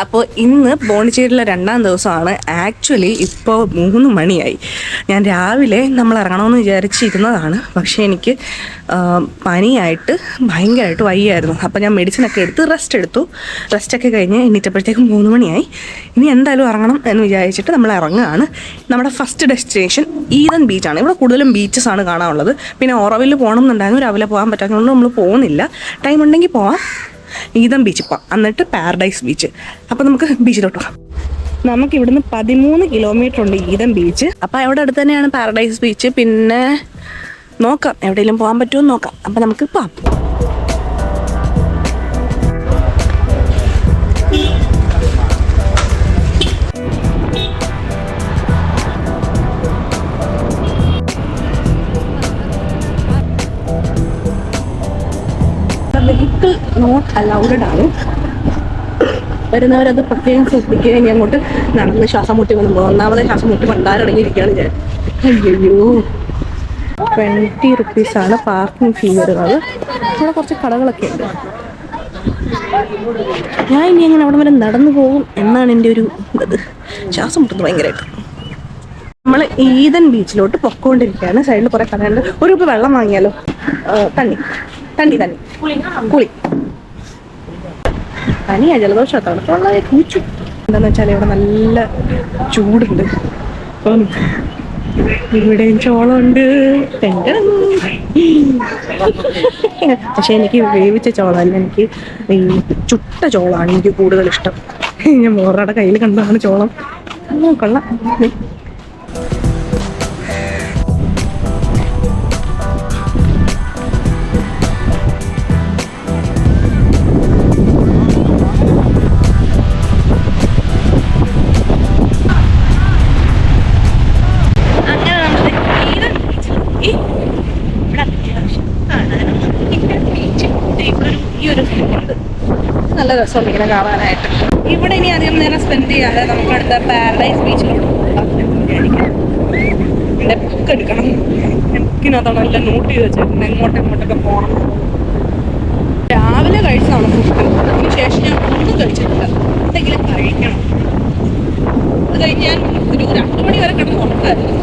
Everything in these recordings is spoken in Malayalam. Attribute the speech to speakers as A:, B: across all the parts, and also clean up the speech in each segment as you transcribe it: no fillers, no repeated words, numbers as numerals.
A: അപ്പോൾ ഇന്ന് പോണ്ടിച്ചേരിയിലെ 2ാം ദിവസമാണ്. ആക്ച്വലി ഇപ്പോൾ 3 മണിയായി. ഞാൻ രാവിലെ നമ്മൾ ഇറങ്ങണമെന്ന് വിചാരിച്ചിരുന്നതാണ്. പക്ഷേ എനിക്ക് പനിയായിട്ട് ഭയങ്കരമായിട്ട് വയ്യായിരുന്നു. അപ്പോൾ ഞാൻ മെഡിസിനൊക്കെ എടുത്ത് റെസ്റ്റൊക്കെ കഴിഞ്ഞ് എണീറ്റപ്പോഴത്തേക്കും 3 മണിയായി. ഇനി എന്തായാലും ഇറങ്ങണം എന്ന് വിചാരിച്ചിട്ട് നമ്മൾ ഇറങ്ങുകയാണ്. നമ്മുടെ ഫസ്റ്റ് ഡെസ്റ്റിനേഷൻ ഈതൻ ബീച്ചാണ്. ഇവിടെ കൂടുതലും ബീച്ചസ് ആണ് കാണാനുള്ളത്. പിന്നെ ഓറോവിൽ പോകണം എന്നുണ്ടായിരുന്നു, രാവിലെ പോകാൻ പറ്റാത്തതുകൊണ്ട് നമ്മൾ പോകുന്നില്ല. ടൈം ഉണ്ടെങ്കിൽ പോവാം. ഈതൻ ബീച്ച് പോവാം, എന്നിട്ട് പാരഡൈസ് ബീച്ച്. അപ്പോൾ നമുക്ക് ബീച്ചിലോട്ട് പോകാം. നമുക്ക് ഇവിടുന്ന് 13 കിലോമീറ്റർ ഉണ്ട് ഈതൻ ബീച്ച്. അപ്പോൾ അവിടെ അടുത്ത് തന്നെയാണ് പാരഡൈസ് ബീച്ച്. പിന്നെ നോക്കാം എവിടെയെങ്കിലും പോകാൻ പറ്റുമോ എന്ന് നോക്കാം. അപ്പോൾ നമുക്ക് പോവാം. വെഹിക്കിൾ നോട്ട് അലൗഡഡ് ആണ്. വരുന്നവരത് പ്രത്യേകം ശ്രദ്ധിക്കുക. ഇനി അങ്ങോട്ട് നടന്ന് ശ്വാസം മുട്ടി വന്നു പോകും. ഒന്നാമത് ശ്വാസം മുട്ടി പണ്ടാരടങ്ങിയിരിക്കുകയാണ് ഞാൻ. അയ്യോ, 20 റുപ്പീസാണ് പാർക്കിംഗ് ഫീ വരുന്നത്. ഇവിടെ കുറച്ച് കടകളൊക്കെ ഉണ്ട്. ഞാൻ ഇനി അങ്ങനെ അവിടെ വരെ നടന്നു പോകും എന്നാണ് എൻ്റെ ഒരു ഇത്. ശ്വാസം മുട്ടുന്നത് ഭയങ്കരമായിട്ട്. നമ്മൾ ഈതൻ ബീച്ചിലോട്ട് പൊക്കോണ്ടിരിക്കുകയാണ്. സൈഡിൽ കുറേ കടയുണ്ട്. ഒരു രൂപ വെള്ളം വാങ്ങിയാലോ? തണ്ണി കുളി പനിയാ, ജലദോഷത്താണ്. വളരെ കൂച്ചു. എന്താന്ന് വെച്ചാൽ ഇവിടെ നല്ല ചൂടുണ്ട്. അപ്പം ഇവിടെയും ചോളമുണ്ട്. പക്ഷെ എനിക്ക് വേവിച്ച ചോളമല്ല, എനിക്ക് ഈ ചുട്ട ചോളമാണ് എനിക്ക് കൂടുതൽ ഇഷ്ടം. ഞാൻ മോറുടെ കയ്യിൽ കണ്ടതാണ് ചോളം. കൊള്ളാം. നല്ല രസമുണ്ട് ഇങ്ങനെ കാണാനായിട്ട്. ഇവിടെ ഇനി അധികം നേരം സ്പെൻഡ് ചെയ്യാതെ നമുക്ക് അടുത്ത പാരഡൈസ് ബീച്ചിലോട്ട് പോകാം. എൻ്റെ ബുക്ക് എടുക്കണം. ബുക്കിനകത്താണ് എല്ലാം നോട്ട് ചെയ്ത് വെച്ചിട്ടുണ്ട് എങ്ങോട്ടൊക്കെ പോകണം. രാവിലെ കഴിച്ചതാണ് ഫുഡ്. അതിന് ശേഷം ഞാൻ ഒന്നും കഴിച്ചിട്ടില്ല. എന്തെങ്കിലും കഴിക്കണം. അത് കഴിഞ്ഞ് ഞാൻ ഒരു 2 മണി വരെ കിടന്ന് ഉറക്കായിരുന്നു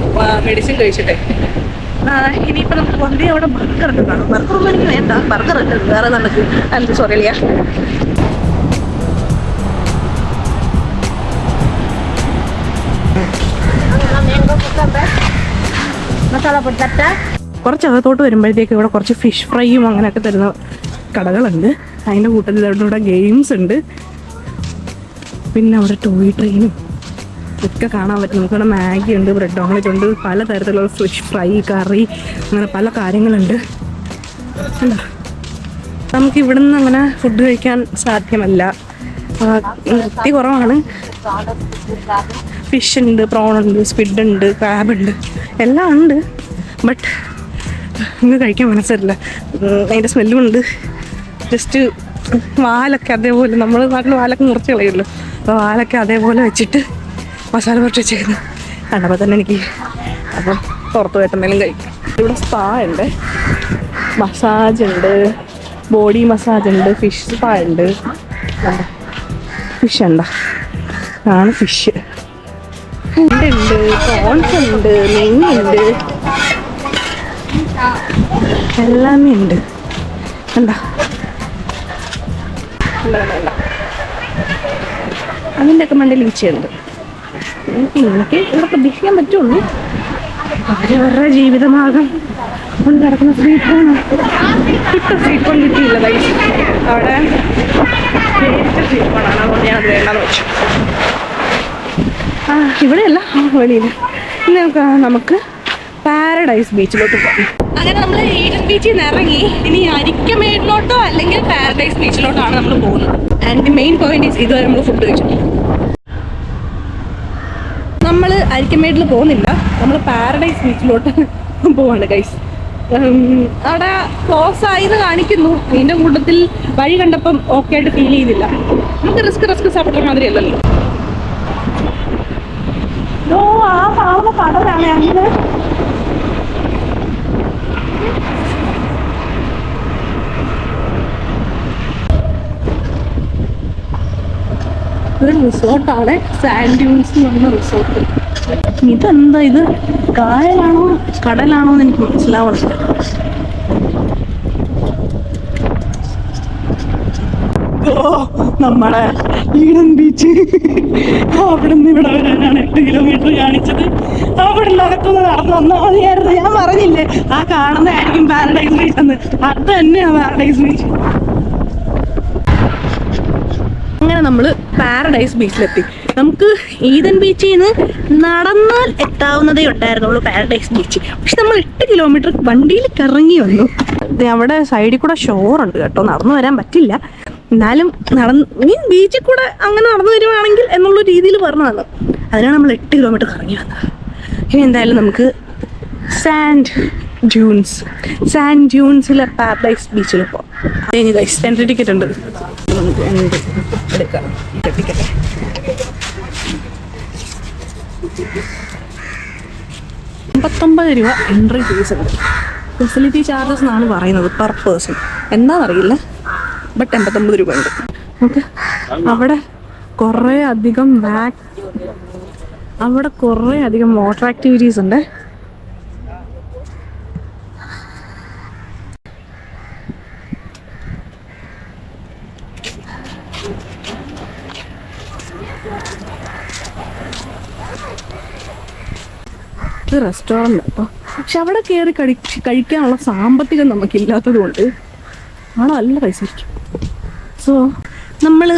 A: മെഡിസിൻ കഴിച്ചിട്ടേ. ഇനിയിപ്പോൾ നമുക്ക് വണ്ടി അവിടെ ബർഗർ ഒക്കെ കാണും. ബർഗർ ഒന്നും എനിക്ക് വേണ്ട. ബർഗർ ഉണ്ട് വേറെ നമുക്ക്. എന്ത് സോറിയ. കുറച്ച് അകത്തോട്ട് വരുമ്പോഴത്തേക്ക് ഇവിടെ കുറച്ച് ഫിഷ് ഫ്രൈയും അങ്ങനെയൊക്കെ തരുന്ന കടകളുണ്ട്. അതിൻ്റെ കൂട്ടത്തിൽ ഇവിടെ ഗെയിംസ് ഉണ്ട്. പിന്നെ അവിടെ ടോയ് ട്രെയിനും ഒക്കെ കാണാൻ പറ്റും. നമുക്കിവിടെ മാഗി ഉണ്ട്, ബ്രെഡ് ഓംലെറ്റ് ഉണ്ട്, പല തരത്തിലുള്ള ഫിഷ് ഫ്രൈ, കറി, അങ്ങനെ പല കാര്യങ്ങളുണ്ട്. നമുക്ക് ഇവിടുന്ന് അങ്ങനെ ഫുഡ് കഴിക്കാൻ സാധ്യമല്ല. വൃത്തി കുറവാണ്. ഫിഷ് ഉണ്ട്, പ്രോൺ ഉണ്ട്, സ്ക്വിഡ് ഉണ്ട്, ക്രാബ് ഉണ്ട്, എല്ലാം ഉണ്ട്. ബട്ട് ഇന്ന് കഴിക്കാൻ മനസ്സില്ല. അതിൻ്റെ സ്മെല്ലും ഉണ്ട്. ജസ്റ്റ് വാലൊക്കെ അതേപോലെ, നമ്മൾ നാട്ടിൽ വാലൊക്കെ മുറിച്ച് കളയുമല്ലോ, അപ്പോൾ വാലൊക്കെ അതേപോലെ വെച്ചിട്ട് മസാല പുരട്ടി വെച്ചേക്കുന്നത് കണ്ടപ്പോൾ തന്നെ എനിക്ക്. അപ്പം പുറത്ത് പോയിട്ട് എന്തെങ്കിലും കഴിക്കാം. ഇവിടെ സ്പാ ഉണ്ട്, മസാജ് ഉണ്ട്, ബോഡി മസാജ് ഉണ്ട്, ഫിഷ് സ്പാ ഉണ്ട്. ഫിഷ് ഉണ്ടോ? ആണ് ഫിഷ് ഉണ്ട്, പ്രോൺസ് ഉണ്ട്, നെയ്യുണ്ട്, എല്ലാമേ ഉണ്ട്. എന്താ അതിൻ്റെയൊക്കെ മണ്ടയിൽ ഈച്ചയുണ്ട്. എനിക്ക് ഇവിടെ പ്രതീക്ഷിക്കാൻ പറ്റുള്ളൂ. അവരവരുടെ ജീവിതമാർഗം കൊണ്ട് നടക്കുന്ന സ്ട്രീറ്റ് ഫോൺ. കിട്ടും സ്ട്രീറ്റ് ഫോൺ കിട്ടിയില്ല കൈസ്. അവിടെ സ്ട്രീറ്റ് ഫോണാണ്, അതുകൊണ്ട് ഞാൻ അത് വേണ്ടെന്ന് വെച്ചു. ഇവിടെയല്ല, വെളിയിൽ. ഇനി നമുക്ക് പാരഡൈസ് ബീച്ചിലോട്ട് പോകാം. അങ്ങനെ നമ്മൾ ഈഡൻ ബീച്ചിൽ നിന്ന് ഇറങ്ങി ഇനി അരിക്കമേടിലോട്ടോ അല്ലെങ്കിൽ പാരഡൈസ് ബീച്ചിലോട്ടാണ് നമ്മൾ പോകുന്നത്. And the main point is ഇതുവരെ നമ്മൾ ഫുഡ് കഴിച്ചു. നമ്മൾ അരിക്കമേടിൽ പോകുന്നില്ല, നമ്മൾ പാരഡൈസ് ബീച്ചിലോട്ട് പോവാണ് ഗൈസ്. അവിടെ ക്ലോസ് ആയിന്ന് കാണിക്കുന്നു. അതിൻ്റെ കൂട്ടത്തിൽ വഴി കണ്ടപ്പം ഓക്കെ ആയിട്ട് ഫീൽ ചെയ്തില്ല. നമുക്ക് റിസ്ക് സാപ്പിട്ട മാതിരി അല്ലല്ലോ. ആ കാണുന്ന കടലാണ് അങ്ങനെ. ഇതൊരു റിസോർട്ടാണ്, സാൻഡ് ഡ്യൂൺസ് എന്ന് പറയുന്ന റിസോർട്ട്. ഇതെന്താ ഇത്, കായലാണോ കടലാണോ എന്ന് എനിക്ക് മനസ്സിലാവുന്നില്ല. നമ്മളെ ഈഡൻ ബീച്ച്, അവിടെ നിന്ന് ഇവിടെ വരാനാണ് 8 കിലോമീറ്റർ കാണിച്ചത്. അവിടെ അകത്തുനിന്ന് നടന്നു വന്നാൽ മതിയായിരുന്നു. ഞാൻ പറഞ്ഞില്ലേ ആ കാണുന്നതായിരിക്കും പാരഡൈസ് ബീച്ച് എന്ന്. അത് തന്നെയാണ് പാരഡൈസ് ബീച്ച്. അങ്ങനെ നമ്മൾ പാരഡൈസ് ബീച്ചിലെത്തി. നമുക്ക് ഈഡൻ ബീച്ചിൽ നിന്ന് നടന്നാൽ എത്താവുന്നതേ ഉണ്ടായിരുന്നുള്ളൂ പാരഡൈസ് ബീച്ച്. പക്ഷെ നമ്മൾ 8 കിലോമീറ്റർ വണ്ടിയിൽ കറങ്ങി വന്നു. അവിടെ സൈഡിൽ കൂടെ ഷോറുണ്ട് കേട്ടോ, നടന്നു വരാൻ പറ്റില്ല. എന്നാലും ബീച്ചിൽ കൂടെ അങ്ങനെ നടന്നു വരുവാണെങ്കിൽ എന്നുള്ള രീതിയിൽ പറഞ്ഞതാണ്. അതിനാണ് നമ്മൾ 8 കിലോമീറ്റർ കറങ്ങി വന്നത്. ഇനി എന്തായാലും നമുക്ക് സാൻഡ് ഡ്യൂൺസിലെ പാരഡൈസ് ബീച്ചിൽ പോകാം. ഇനി ഗൈസ് എൻട്രി ടിക്കറ്റ് ഉണ്ട്, നമുക്ക് എടുക്കാം. ടിക്കറ്റ് 59 രൂപ എൻട്രി ഫീസ് ഉണ്ട്. ഫെസിലിറ്റി ചാർജസ് എന്നാണ് പറയുന്നത് പെർ പേഴ്സൺ. എന്താണെന്നറിയില്ല, ബട്ട് 89 രൂപ ഉണ്ട്. നമുക്ക് അവിടെ കുറേ അധികം വാട്ടർ ആക്ടിവിറ്റീസ് ഉണ്ട്. ഇത് റെസ്റ്റോറൻ്റ് കേട്ടോ, പക്ഷെ അവിടെ കയറി കഴിക്കാനുള്ള സാമ്പത്തികം നമുക്കില്ലാത്തത് കൊണ്ട് അവിടെ നല്ല പൈസ ആയിരിക്കും. സോ നമ്മൾ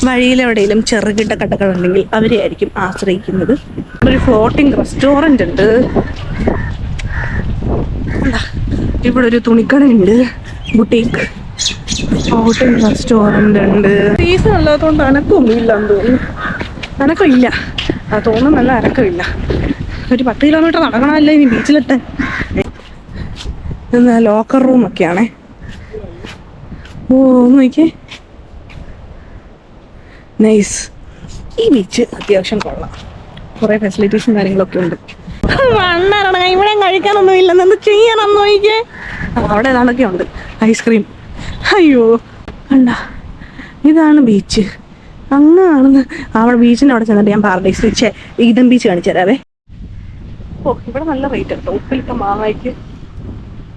A: വഴിയിലെവിടെയെങ്കിലും ചെറുകിട കടകളുണ്ടെങ്കിൽ അവരെ ആയിരിക്കും ആശ്രയിക്കുന്നത്. ഒരു ഫ്ലോട്ടിംഗ് റെസ്റ്റോറൻ്റ് ഉണ്ട്. ഇവിടെ ഒരു തുണിക്കടയുണ്ട്, ബുട്ടീക്ക്. ഫ്ലോട്ടിംഗ് റെസ്റ്റോറൻ്റ് ഉണ്ട്. സീസൺ അല്ലാത്തതുകൊണ്ട് അനക്കമൊന്നുമില്ലാന്ന് തോന്നുന്നു. അനക്കമില്ല, അത് തോന്നുന്നു, നല്ല അനക്കമില്ല. ഒരു 10 കിലോമീറ്റർ നടക്കണമല്ലോ ഇനി ബീച്ചിലെത്താൻ. ഇത് ലോക്കർ റൂമൊക്കെയാണേ. ഓ നോക്കിയേ, നൈസ്. ഈ ബീച്ച് അത്യാവശ്യം കൊള്ളാം, കുറേ ഫെസിലിറ്റീസും കാര്യങ്ങളൊക്കെ ഉണ്ട്. മണ്ണാണ് ഇവിടെ കഴിക്കാനൊന്നും ഇല്ലെന്ന്, എന്ത് ചെയ്യാനൊന്നും നോക്കിയേ. അവിടെ ഏതാണ്ടൊക്കെ ഉണ്ട്, ഐസ്ക്രീം. അയ്യോ കണ്ട, ഇതാണ് ബീച്ച്. അങ്ങാണെന്ന് അവിടെ ബീച്ചിൻ്റെ അവിടെ ചെന്നിട്ട് ഞാൻ പാരഡൈസ് ബീച്ച്, ഈഡൻ ബീച്ച് കാണിച്ചു തരാവേ. ഓ ഇവിടെ നല്ല റേറ്റ് കേട്ടോ. ഉപ്പിലിട്ട മാങ്ങയ്ക്ക്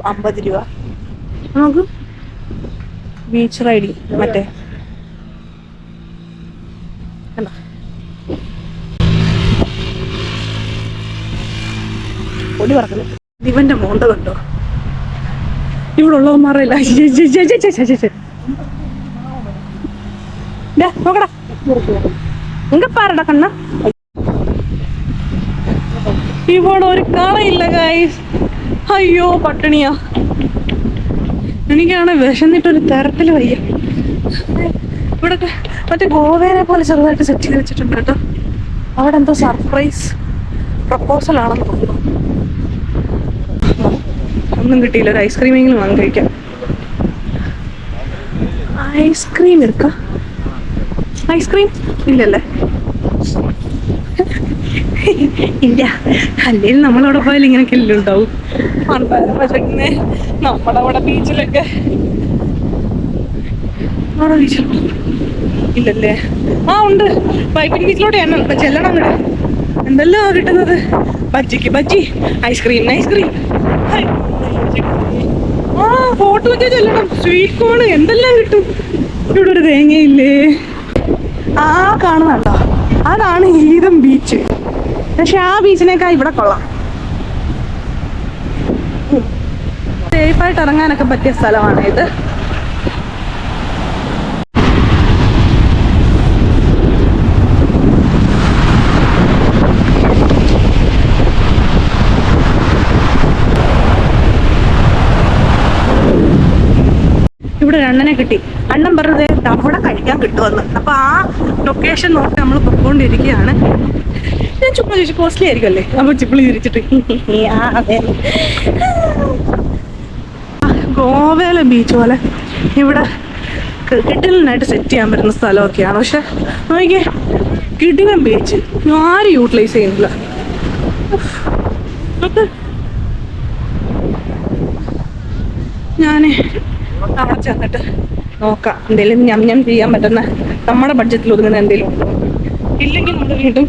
A: 50 രൂപ. നമുക്ക് ബീച്ച് റൈഡിങ് മറ്റേ പൊടി പറക്കുന്നു. ഇവന്റെ മോണ്ട കണ്ടോ, ഇവിടെ ഉള്ളവന്മാരല്ല. നോക്കടാ, എങ്ക പാരടാ കണ്ണ. ഇവിടെ ഒരു കടയില്ല ഗൈസ്. അയ്യോ പട്ടിണിയാ. എനിക്കാണ് വിശന്നിട്ടൊരു തരത്തിൽ വയ്യ. ഇവിടെ മറ്റേ ഗോവേനെ പോലെ ചെറുതായിട്ട് സെറ്റ് ചെയ്ത് വെച്ചിട്ടുണ്ട് കേട്ടോ. അവിടെ എന്തോ സർപ്രൈസ് പ്രപ്പോസൽ ആണെന്ന് തോന്നുന്നു. ഒന്നും കിട്ടിയില്ല, ഒരു ഐസ്ക്രീമെങ്കിലും വാങ്ങി കഴിക്കാം. ഐസ്ക്രീം എടുക്കാം. ഐസ്ക്രീം ഇല്ലല്ലേ? ഇല്ല, അല്ലെങ്കിൽ നമ്മളവിടെ പോയാലും ഇങ്ങനെയൊക്കെ എല്ലാം ഉണ്ടാവും. നമ്മുടെ അവിടെ ബീച്ചിലൊക്കെ അവിടെ ബീച്ചിലുണ്ടോ? ഇല്ലല്ലേ? ആ ഉണ്ട്, പൈപ്പിൻ ബീച്ചിലോട്ട് ഇപ്പൊ ചെല്ലണം. അങ്ങോട്ട് എന്തെല്ലാം കിട്ടുന്നത്? ബജ്ജി, ഐസ്ക്രീം. ആ ഹോട്ടലൊക്കെ ചെല്ലണം. സ്വീറ്റ് കോൺ എന്തെല്ലാം കിട്ടും. ഇവിടെ ഒരു തേങ്ങയില്ലേ? ആ കാണുന്നുണ്ടോ, അതാണ് ഈദം ബീച്ച്. പക്ഷെ ആ ബീച്ചിനേക്കാൾ ഇവിടെ കൊള്ളാം. സേഫായിട്ട് ഇറങ്ങാനൊക്കെ പറ്റിയ സ്ഥലമാണ് ഇത്. ഇവിടെ ഒരു അണ്ണനെ കിട്ടി. അണ്ണൻ പറഞ്ഞത് അവിടെ കഴിക്കാൻ കിട്ടുമെന്ന്. അപ്പൊ ആ ലൊക്കേഷൻ നോക്കി നമ്മൾ പൊക്കോണ്ടിരിക്കുകയാണ്. ഞാൻ ചുമ്മാ ചോദിച്ചു കോസ്റ്റ്ലി ആയിരിക്കും അല്ലേ, നമ്മൾ ചിപ്പിളി തിരിച്ചിട്ട്. അതെ, ഗോവയിലെ ബീച്ച് പോലെ ഇവിടെ കിഡിലിനായിട്ട് സെറ്റ് ചെയ്യാൻ പറ്റുന്ന സ്ഥലമൊക്കെയാണ്. പക്ഷെ നോക്കിയേ, കിഡിലൻ ബീച്ച് ആരും യൂട്ടിലൈസ് ചെയ്യുന്നില്ല. ഞാൻ അവിടെ ചെന്നിട്ട് നോക്കാം എന്തെങ്കിലും ഞാൻ ചെയ്യാൻ പറ്റുന്ന നമ്മുടെ ബഡ്ജറ്റിൽ ഒതുങ്ങുന്ന എന്തെങ്കിലും ഉണ്ടോ. ഇല്ലെങ്കിൽ നമ്മൾ വീണ്ടും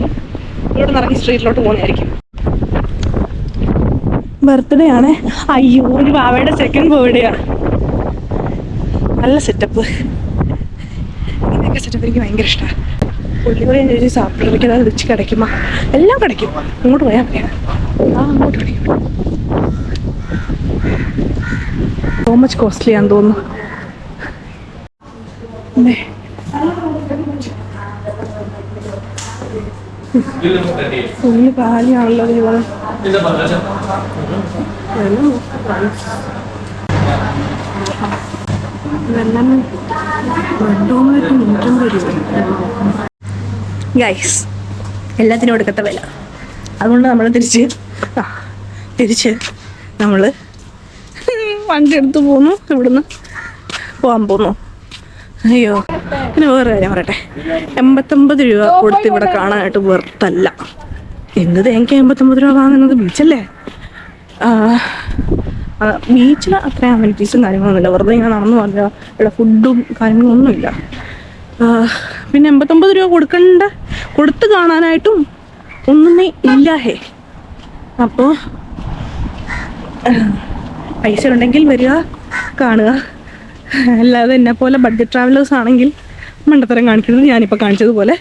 A: ഇവിടെ നിറങ്ങി സ്ട്രീറ്റിലോട്ട് പോകുന്നതായിരിക്കും. ബർത്ത്ഡേ ആണ്. അയ്യോ, ഒരു ബാവയുടെ സെക്കൻഡ് ബർത്ത്ഡേയാണ്. നല്ല സെറ്റപ്പ്. ഇതൊക്കെ സെറ്റപ്പ് എനിക്ക് ഭയങ്കര ഇഷ്ടമാണ്. പുള്ളിയോടെ ഞാൻ ചോദിച്ചു സാപ്പിടേക്ക് അത് വെച്ച് കിടക്കുമ്പോൾ എല്ലാം കിടക്കും. അങ്ങോട്ട് പോയാൽ മതിയാണ്. അങ്ങോട്ട് കിടക്കും. സോ മച്ച് കോസ്റ്റ്ലി ആണെന്ന് തോന്നുന്നു. ഫുള്ള് പാലിയാണല്ലോ ഇവിടെ. ഗൈസ്, എല്ലാത്തിനും കൊടുക്കത്ത വില. അതുകൊണ്ട് നമ്മൾ തിരിച്ച് നമ്മൾ വണ്ടി എടുത്ത് പോന്നു. ഇവിടുന്ന് പോകാൻ പോന്നു. അയ്യോ, പിന്നെ വേറെ കാര്യം പറയട്ടെ. 89 രൂപ കൊടുത്ത് ഇവിടെ കാണാനായിട്ട് വെറുത്തല്ല. എന്ത് തേങ്ങ 89 രൂപ വാങ്ങുന്നത്? ബീച്ചല്ലേ. ബീച്ചിൽ അത്ര അമ്യൂണിറ്റീസും കാര്യങ്ങളൊന്നുമില്ല. വെറുതെ ഇങ്ങനെ നടന്നു പറഞ്ഞാൽ ഇവിടെ ഫുഡും കാര്യങ്ങളൊന്നുമില്ല. പിന്നെ 89 രൂപ കൊടുത്ത് കാണാനായിട്ടും ഒന്നുമേ ഇല്ലാഹേ. അപ്പോൾ പൈസ ഉണ്ടെങ്കിൽ വരിക, കാണുക. അല്ലാതെ എന്നെ പോലെ ബഡ്ജറ്റ് ട്രാവലേഴ്സ് ആണെങ്കിൽ മണ്ടത്തരം കാണിക്കുന്നത് ഞാനിപ്പോൾ കാണിച്ചതുപോലെ.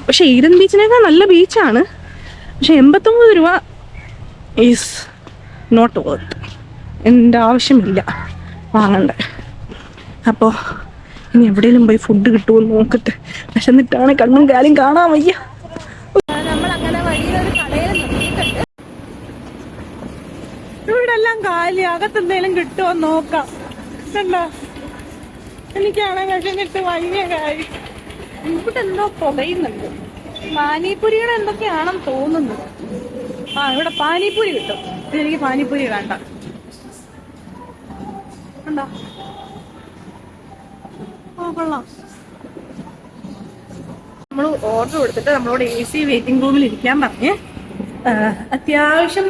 A: പക്ഷേ ഈഡൻ ബീച്ചിനേക്കാൾ നല്ല ബീച്ചാണ്. പക്ഷെ 89 രൂപ ഈസ് നോട്ട് വർത്ത്. എൻ്റെ ആവശ്യമില്ല വാങ്ങണ്ട. അപ്പോൾ ഇനി എവിടെയെങ്കിലും പോയി ഫുഡ് കിട്ടുമോ നോക്കട്ടെ. വിശന്നിട്ടാണ് കണ്ണും കാലും കാണാൻ വയ്യ. നമ്മളങ്ങനെ വലിയൊരു കടയിൽ നിർത്തിയിട്ടുണ്ട്. ഇവിടെ എല്ലാം കാലി. അകത്തെന്തെങ്കിലും കിട്ടുമോ നോക്കാം. കണ്ടോ, എനിക്കാണെങ്കിൽ വിശന്നിട്ട് വലിയ കാര്യം. ഇവിടെ എന്തോ പുകയുന്നുണ്ട്. പാനിപ്പൂരിയുടെ എന്തൊക്കെയാണെന്ന് തോന്നുന്നു. ഇവിടെ പാനിപ്പൂരി കിട്ടും. ഇതെനിക്ക് പാനിപ്പൂരി വേണ്ട. കണ്ടോ, കൊള്ളാം. നമ്മൾ ഓർഡർ കൊടുത്തിട്ട് നമ്മളോട് AC വെയിറ്റിംഗ് റൂമിൽ ഇരിക്കാൻ പറഞ്ഞ്. അത്യാവശ്യം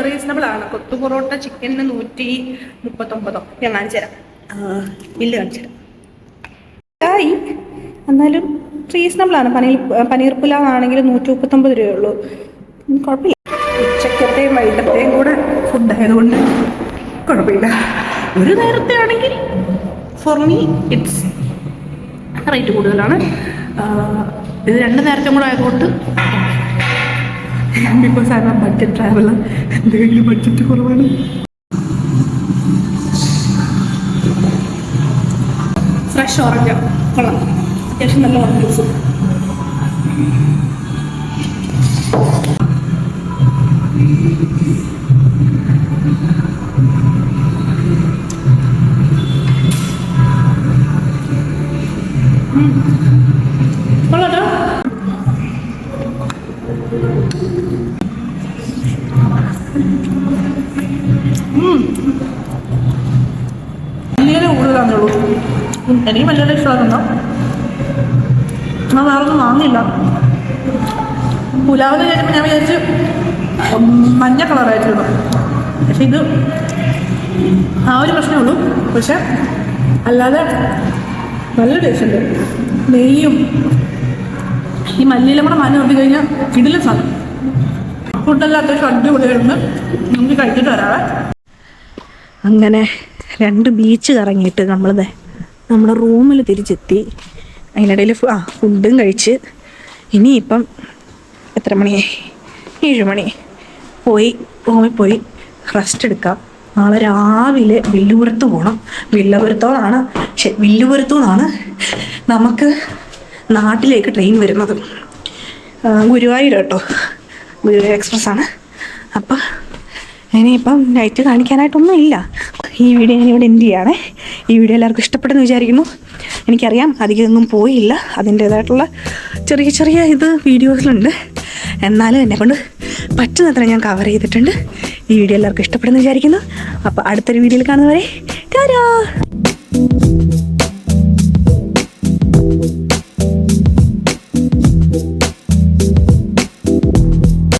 A: റീസണബിൾ ആണ്. കൊത്തു പൊറോട്ട ചിക്കനിന് 139. ഞാൻ കാണിച്ചു തരാം, ബില്ല് കാണിച്ചു തരാം. എന്നാലും റീസണബിൾ ആണ്. പനീർ പുലാവ് ആണെങ്കിൽ 139 രൂപയുള്ളൂ. കുഴപ്പമില്ല. ഉച്ചക്കത്തെയും വൈകിട്ടത്തെയും കൂടെ ഫുഡ് ആയതുകൊണ്ട് കുഴപ്പമില്ല. ഒരു നേരത്തെ ആണെങ്കിൽ ഫോർ മീ ഇറ്റ്സ് റേറ്റ് കൂടുതലാണ്. ഇത് 2 നേരത്തെ കൂടെ ആയതുകൊണ്ട് because I M budget traveller. എന്തെങ്കിലും ബഡ്ജറ്റ് കുറവാണ്. ഫ്രഷ് ഓറഞ്ച് കൊള്ളാം. അത്യാവശ്യം നല്ല ഓറഞ്ച് ജ്യൂസ്. കൊള്ളാട്ടോ. വലിയ കൂടുതലാണുള്ളൂ. എനിക്ക് വലിയ ഇഷ്ടമാകുന്ന ഞാൻ വേറെ ഒന്നും വാങ്ങില്ല. പുലാവിന് കഴിയുമ്പോൾ ഞാൻ വിചാരിച്ച് മഞ്ഞ കളറായിട്ടിരുന്നു. പക്ഷെ ഇത് ആ ഒരു പ്രശ്നമേ ഉള്ളൂ. പക്ഷെ അല്ലാതെ നല്ല ടേസ്റ്റ് ഉണ്ട്. നെയ്യും ഈ മല്ലിയിലും കൂടെ മാറ്റി നിർത്തി കഴിഞ്ഞാൽ ഇതിലും സാധനം. ഫുഡെല്ലാം അത്യാവശ്യം അടിപൊളിയായിരുന്നു. നമുക്ക് കഴിച്ചിട്ട് വരാവേ. അങ്ങനെ 2 ബീച്ച് കറങ്ങിയിട്ട് നമ്മുടെ റൂമിൽ തിരിച്ചെത്തി. അതിനിടയിൽ ഫുഡും കഴിച്ച് ഇനിയിപ്പം എത്ര മണിയായി? 7 മണി. റൂമിൽ പോയി റെസ്റ്റ് എടുക്കാം. നാളെ രാവിലെ വില്ലുപുരത്ത് പോകണം. വില്ലുപുരത്തു നിന്നാണ് നമുക്ക് നാട്ടിലേക്ക് ട്രെയിൻ വരുന്നത്. ഗുരുവായൂർ കേട്ടോ, ഗുരുവായൂർ എക്സ്പ്രസ് ആണ്. അപ്പം ഇനിയിപ്പം നൈറ്റ് കാണിക്കാനായിട്ടൊന്നും ഇല്ല. ഈ വീഡിയോ ഞാനിവിടെ എൻഡ് ചെയ്യുകയാണേ. ഈ വീഡിയോ എല്ലാവർക്കും ഇഷ്ടപ്പെട്ടെന്ന് വിചാരിക്കുന്നു. എനിക്കറിയാം അധികമൊന്നും പോയില്ല. അതിൻ്റേതായിട്ടുള്ള ചെറിയ വീഡിയോസിലുണ്ട്. എന്നാലും എന്നെക്കൊണ്ട് പറ്റുന്നത്ര ഞാൻ കവർ ചെയ്തിട്ടുണ്ട്. ഈ വീഡിയോ എല്ലാവർക്കും ഇഷ്ടപ്പെടുമെന്ന് വിചാരിക്കുന്നു. അപ്പോൾ അടുത്തൊരു വീഡിയോയിൽ കാണുന്നവരെ ടാറ്റാ.